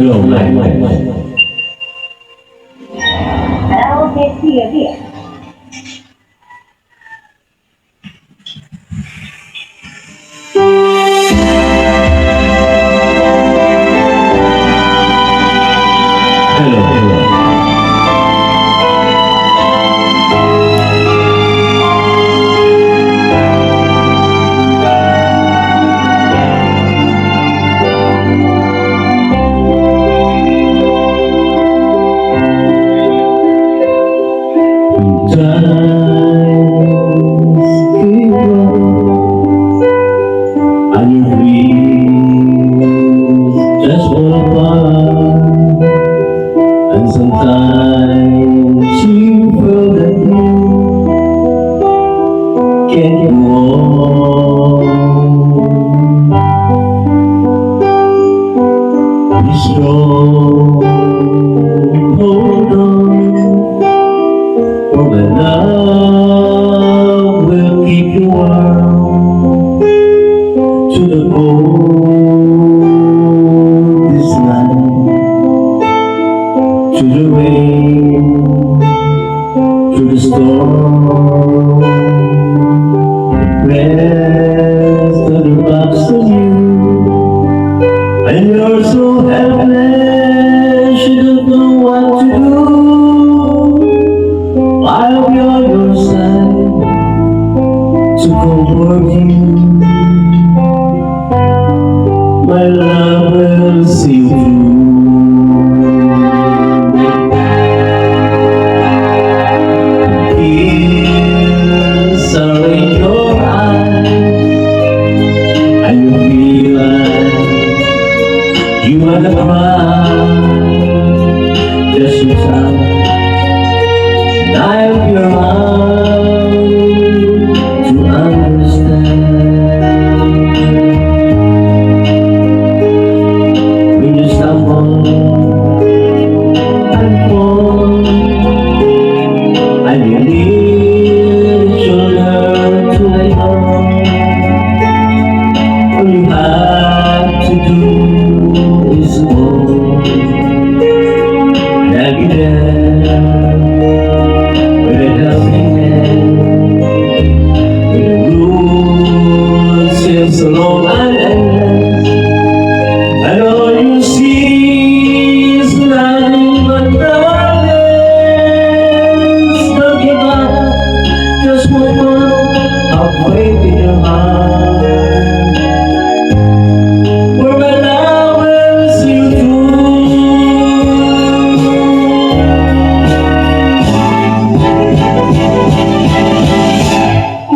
Hello, my. Karaoke Just for fun, and sometimes you feel that you can't go on. Be strong, hold on, for my love will keep you warm to the coldest night, to the rain, to the storm. Rest on the rocks of you, and you're so helpless, you don't know what to do. I'll be on your side to comfort you. My love will see you through. Tears are in your eyes, and you feel like you wanna cry. Just your time, and I'll be around to understand. When you stumble and fall, I believe you'll learn to let go. All you have to do is hold, and I'll be there with a helping hand. When the road seems so long and endless, and all you see is nothing but darkness. Don't give up, just move on, have faith in your heart. For my love will see you through.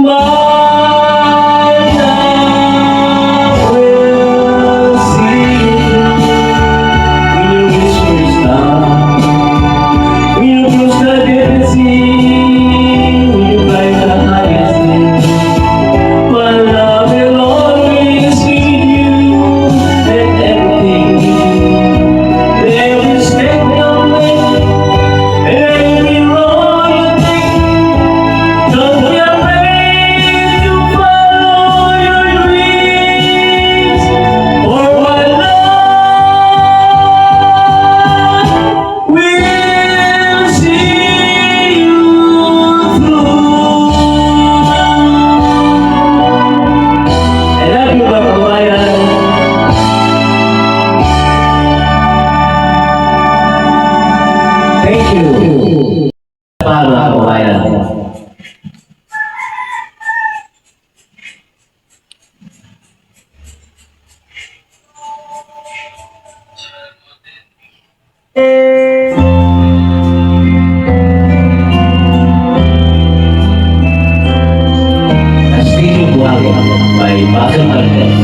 My love will see you when your whispers down, when you cross the dead sea, when you climb the highest hill. My love will always lead you and everything. They will step your way, and every road you take. Don't be afraid to follow your dreams, for my love will see you through. I love you, mga kabayan. Thank you. Mga kabayan. Asking Buhari by Basil Cortez.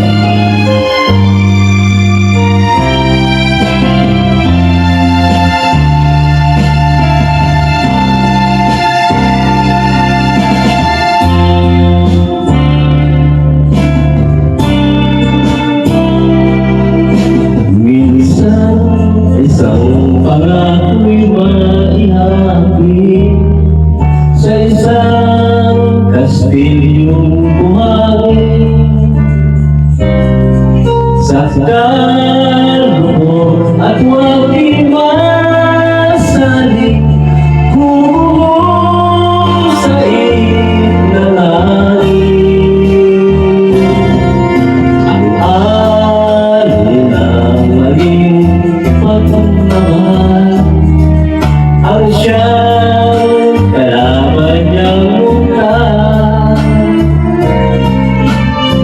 ang siyang kalaban niyang mukha.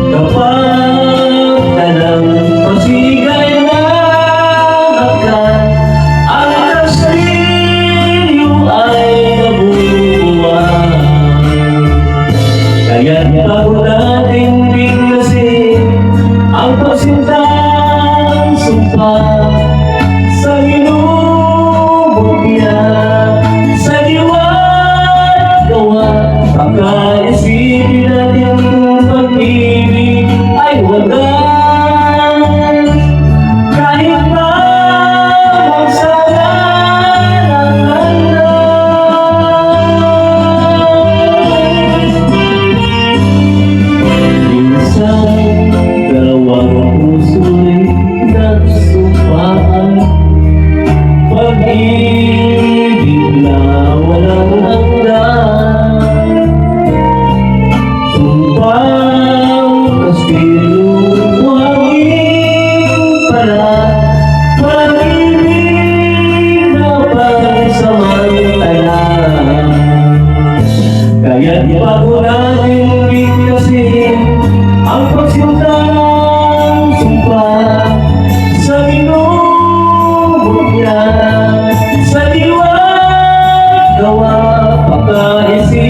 Kapag talang pasigay na hanggan, ang kastilyo ay nabubuhay. Kaya't bago natin biglasin ang pagsintang sumpa sa inubog niya, sa diwa't gawa, pagkaisipin natin kung pag-ibig ay wagas. Kahit pa magsalan ang landas, minsan dalawang puso'y nagsumpaan, pag-ibig na walang hanggan. Sumpang kastilyo wanging pala, pag-ibig na pansamantala. Kaya't bago natin biglasin ang pagsintang sumpa sa inubog niya, sa diwa't gawa, pagkaisip